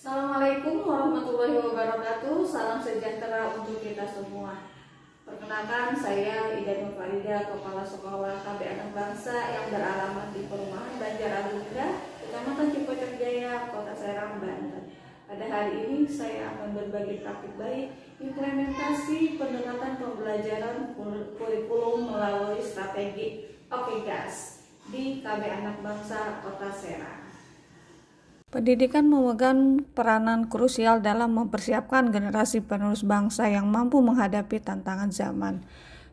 Assalamualaikum warahmatullahi wabarakatuh. Salam sejahtera untuk kita semua. Perkenalkan, saya Ida Nur Farida, Kepala Sekolah KB Anak Bangsa yang beralamat di Perumahan Banjar Agung Indah, Kecamatan Cipocok Jaya, Kota Serang, Banten. Pada hari ini saya akan berbagi praktik baik implementasi pendekatan pembelajaran kurikulum melalui strategi OKGAS di KB Anak Bangsa Kota Serang. Pendidikan memegang peranan krusial dalam mempersiapkan generasi penerus bangsa yang mampu menghadapi tantangan zaman.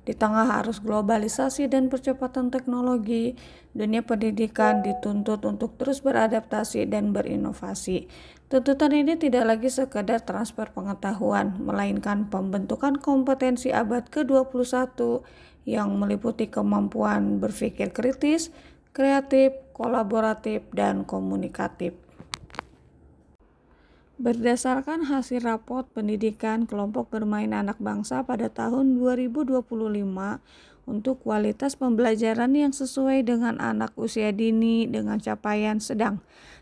Di tengah arus globalisasi dan percepatan teknologi, dunia pendidikan dituntut untuk terus beradaptasi dan berinovasi. Tuntutan ini tidak lagi sekedar transfer pengetahuan, melainkan pembentukan kompetensi abad ke-21 yang meliputi kemampuan berpikir kritis, kreatif, kolaboratif, dan komunikatif. Berdasarkan hasil raport pendidikan kelompok bermain anak bangsa pada tahun 2025 untuk kualitas pembelajaran yang sesuai dengan anak usia dini dengan capaian sedang.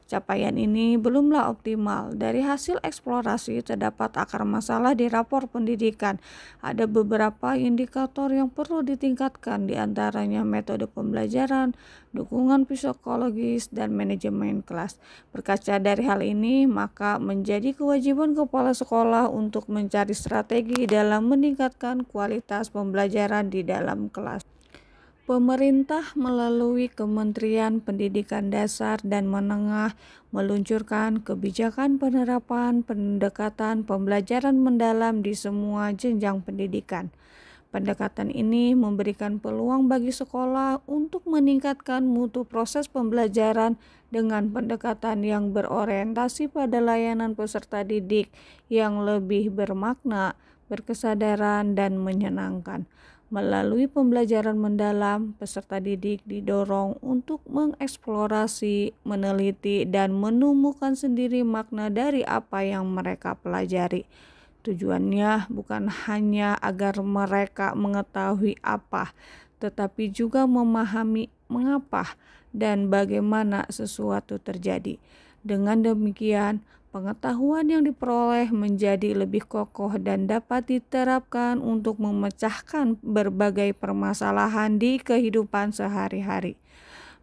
Capaian ini belumlah optimal. Dari hasil eksplorasi terdapat akar masalah di rapor pendidikan. Ada beberapa indikator yang perlu ditingkatkan, diantaranya metode pembelajaran, dukungan psikologis, dan manajemen kelas. Berkaca dari hal ini, maka menjadi kewajiban kepala sekolah untuk mencari strategi dalam meningkatkan kualitas pembelajaran di dalam kelas. Pemerintah melalui Kementerian Pendidikan Dasar dan Menengah meluncurkan kebijakan penerapan pendekatan pembelajaran mendalam di semua jenjang pendidikan. Pendekatan ini memberikan peluang bagi sekolah untuk meningkatkan mutu proses pembelajaran dengan pendekatan yang berorientasi pada layanan peserta didik yang lebih bermakna, berkesadaran, dan menyenangkan. Melalui pembelajaran mendalam, peserta didik didorong untuk mengeksplorasi, meneliti, dan menemukan sendiri makna dari apa yang mereka pelajari. Tujuannya bukan hanya agar mereka mengetahui apa, tetapi juga memahami mengapa dan bagaimana sesuatu terjadi. Dengan demikian, pengetahuan yang diperoleh menjadi lebih kokoh dan dapat diterapkan untuk memecahkan berbagai permasalahan di kehidupan sehari-hari.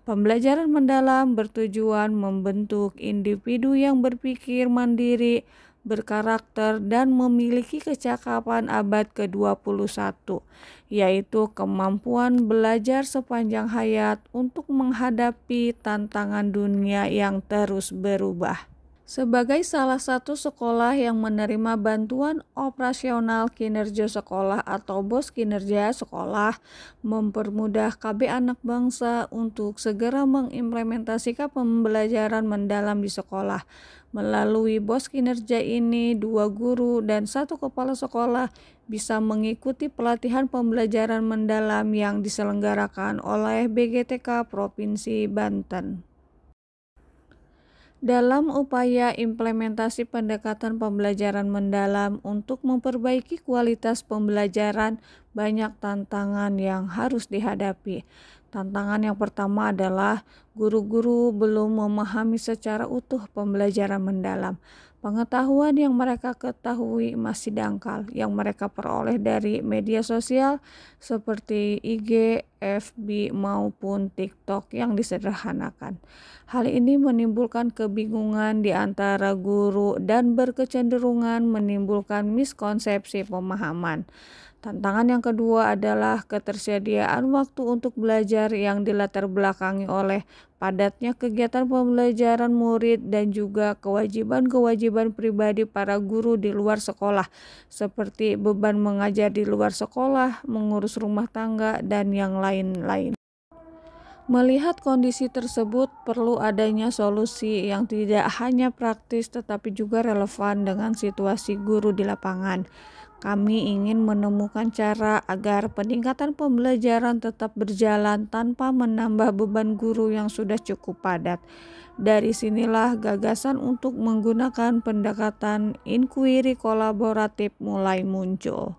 Pembelajaran mendalam bertujuan membentuk individu yang berpikir mandiri, berkarakter, dan memiliki kecakapan abad ke-21, yaitu kemampuan belajar sepanjang hayat untuk menghadapi tantangan dunia yang terus berubah. Sebagai salah satu sekolah yang menerima bantuan operasional kinerja sekolah atau BOS kinerja sekolah, mempermudah KB Anak Bangsa untuk segera mengimplementasikan pembelajaran mendalam di sekolah. Melalui BOS kinerja ini, 2 guru dan 1 kepala sekolah bisa mengikuti pelatihan pembelajaran mendalam yang diselenggarakan oleh BGTK Provinsi Banten. Dalam upaya implementasi pendekatan pembelajaran mendalam untuk memperbaiki kualitas pembelajaran, banyak tantangan yang harus dihadapi. Tantangan yang pertama adalah guru-guru belum memahami secara utuh pembelajaran mendalam. Pengetahuan yang mereka ketahui masih dangkal, yang mereka peroleh dari media sosial seperti IG, FB, maupun TikTok yang disederhanakan. Hal ini menimbulkan kebingungan di antara guru dan berkecenderungan menimbulkan miskonsepsi pemahaman. Tantangan yang kedua adalah ketersediaan waktu untuk belajar yang dilatar belakangi oleh padatnya kegiatan pembelajaran murid dan juga kewajiban-kewajiban pribadi para guru di luar sekolah, seperti beban mengajar di luar sekolah, mengurus rumah tangga, dan yang lain-lain. Melihat kondisi tersebut, perlu adanya solusi yang tidak hanya praktis tetapi juga relevan dengan situasi guru di lapangan. Kami ingin menemukan cara agar peningkatan pembelajaran tetap berjalan tanpa menambah beban guru yang sudah cukup padat. Dari sinilah gagasan untuk menggunakan pendekatan inquiry kolaboratif mulai muncul.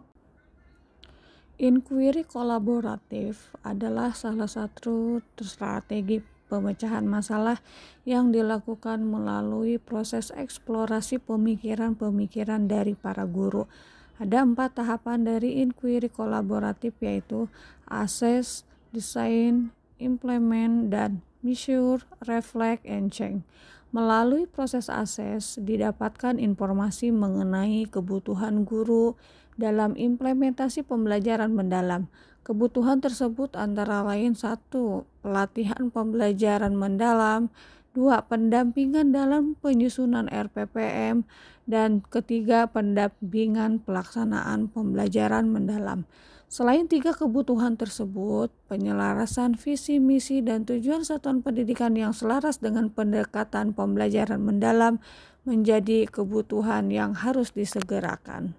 Inquiry kolaboratif adalah salah satu strategi pemecahan masalah yang dilakukan melalui proses eksplorasi pemikiran-pemikiran dari para guru. Ada 4 tahapan dari inquiry kolaboratif, yaitu assess, design, implement, dan measure, reflect, and change. Melalui proses assess, didapatkan informasi mengenai kebutuhan guru dalam implementasi pembelajaran mendalam. Kebutuhan tersebut antara lain 1. Pelatihan pembelajaran mendalam, 2. Pendampingan dalam penyusunan RPPM, dan ketiga, pendampingan pelaksanaan pembelajaran mendalam. Selain 3 kebutuhan tersebut, penyelarasan visi, misi, dan tujuan satuan pendidikan yang selaras dengan pendekatan pembelajaran mendalam menjadi kebutuhan yang harus disegerakan.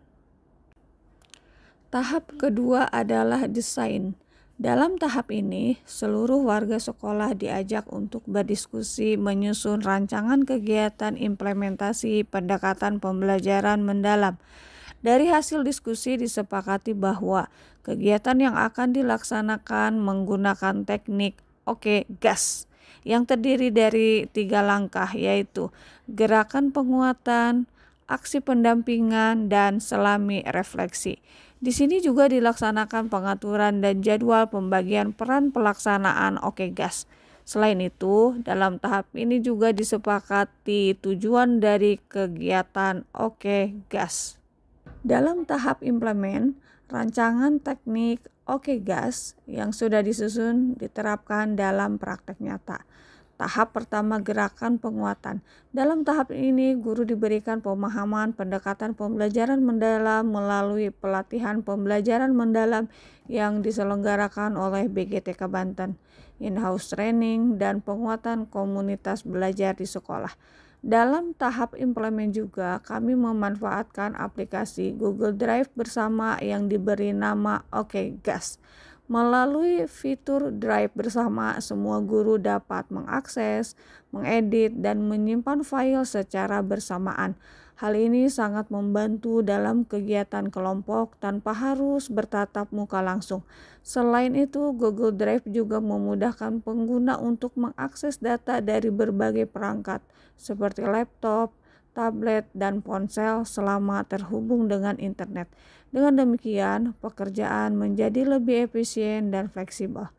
Tahap kedua adalah desain. Dalam tahap ini, seluruh warga sekolah diajak untuk berdiskusi menyusun rancangan kegiatan implementasi pendekatan pembelajaran mendalam. Dari hasil diskusi disepakati bahwa kegiatan yang akan dilaksanakan menggunakan teknik OKGAS yang terdiri dari 3 langkah, yaitu gerakan penguatan, aksi pendampingan, dan selami refleksi. Di sini juga dilaksanakan pengaturan dan jadwal pembagian peran pelaksanaan OKGAS. Selain itu, dalam tahap ini juga disepakati tujuan dari kegiatan OKGAS. Dalam tahap implement, rancangan teknik OKGAS yang sudah disusun diterapkan dalam praktek nyata. Tahap pertama, gerakan penguatan. Dalam tahap ini, guru diberikan pemahaman pendekatan pembelajaran mendalam melalui pelatihan pembelajaran mendalam yang diselenggarakan oleh BGTK Banten, in-house training, dan penguatan komunitas belajar di sekolah. Dalam tahap implement juga, kami memanfaatkan aplikasi Google Drive bersama yang diberi nama OKGAS. Melalui fitur Drive bersama, semua guru dapat mengakses, mengedit, dan menyimpan file secara bersamaan. Hal ini sangat membantu dalam kegiatan kelompok tanpa harus bertatap muka langsung. Selain itu, Google Drive juga memudahkan pengguna untuk mengakses data dari berbagai perangkat seperti laptop, tablet, dan ponsel selama terhubung dengan internet. Dengan demikian, pekerjaan menjadi lebih efisien dan fleksibel.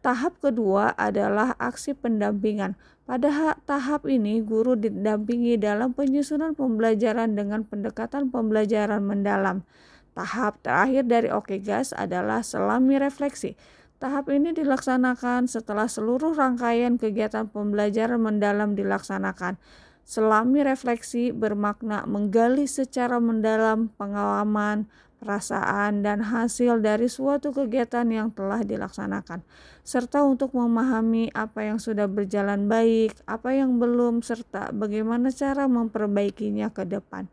Tahap kedua adalah aksi pendampingan. Pada tahap ini, guru didampingi dalam penyusunan pembelajaran dengan pendekatan pembelajaran mendalam. Tahap terakhir dari OKGAS adalah selami refleksi. Tahap ini dilaksanakan setelah seluruh rangkaian kegiatan pembelajaran mendalam dilaksanakan. Selami refleksi bermakna menggali secara mendalam pengalaman, perasaan, dan hasil dari suatu kegiatan yang telah dilaksanakan, serta untuk memahami apa yang sudah berjalan baik, apa yang belum, serta bagaimana cara memperbaikinya ke depan.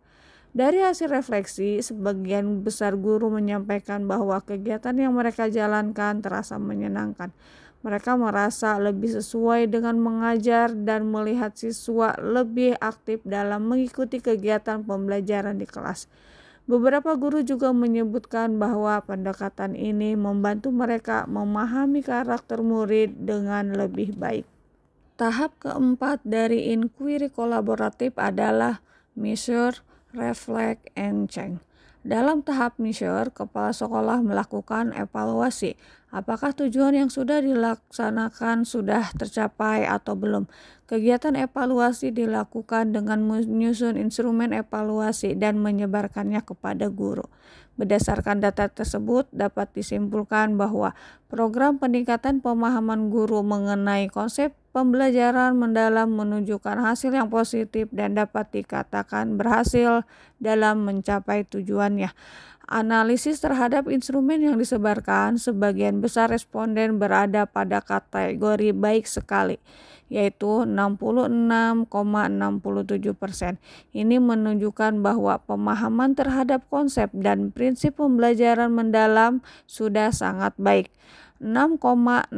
Dari hasil refleksi, sebagian besar guru menyampaikan bahwa kegiatan yang mereka jalankan terasa menyenangkan. Mereka merasa lebih sesuai dengan mengajar dan melihat siswa lebih aktif dalam mengikuti kegiatan pembelajaran di kelas. Beberapa guru juga menyebutkan bahwa pendekatan ini membantu mereka memahami karakter murid dengan lebih baik. Tahap keempat dari inquiry kolaboratif adalah measure, reflect, and change. Dalam tahap measure, kepala sekolah melakukan evaluasi. Apakah tujuan yang sudah dilaksanakan sudah tercapai atau belum? Kegiatan evaluasi dilakukan dengan menyusun instrumen evaluasi dan menyebarkannya kepada guru. Berdasarkan data tersebut, dapat disimpulkan bahwa program peningkatan pemahaman guru mengenai konsep pembelajaran mendalam menunjukkan hasil yang positif dan dapat dikatakan berhasil dalam mencapai tujuannya. Analisis terhadap instrumen yang disebarkan, sebagian besar responden berada pada kategori baik sekali, yaitu 66,67%. Ini menunjukkan bahwa pemahaman terhadap konsep dan prinsip pembelajaran mendalam sudah sangat baik. 6,67%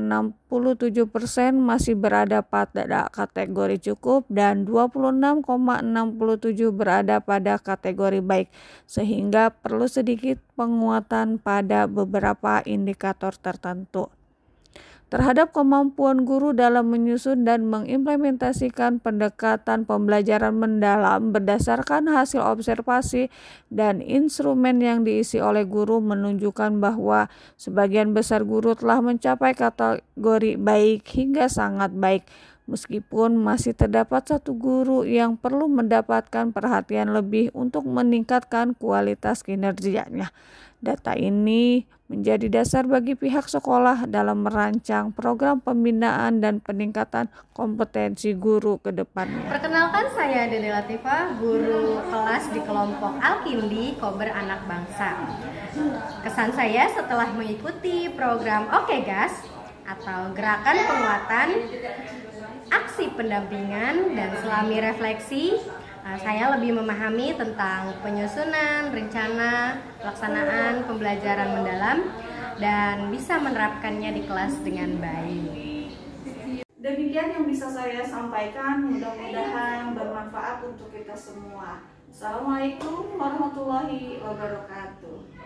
masih berada pada kategori cukup dan 26,67% berada pada kategori baik, sehingga perlu sedikit penguatan pada beberapa indikator tertentu. terhadap kemampuan guru dalam menyusun dan mengimplementasikan pendekatan pembelajaran mendalam berdasarkan hasil observasi dan instrumen yang diisi oleh guru menunjukkan bahwa sebagian besar guru telah mencapai kategori baik hingga sangat baik, meskipun masih terdapat satu guru yang perlu mendapatkan perhatian lebih untuk meningkatkan kualitas kinerjanya. Data ini menjadi dasar bagi pihak sekolah dalam merancang program pembinaan dan peningkatan kompetensi guru ke depannya. Perkenalkan, saya Dede Latifah, guru kelas di kelompok Alkindi Kober Anak Bangsa. Kesan saya setelah mengikuti program Oke Gas atau gerakan penguatan, aksi pendampingan, dan selami refleksi, saya lebih memahami tentang penyusunan, rencana, pelaksanaan pembelajaran mendalam, dan bisa menerapkannya di kelas dengan baik. Demikian yang bisa saya sampaikan, mudah-mudahan bermanfaat untuk kita semua. Assalamualaikum warahmatullahi wabarakatuh.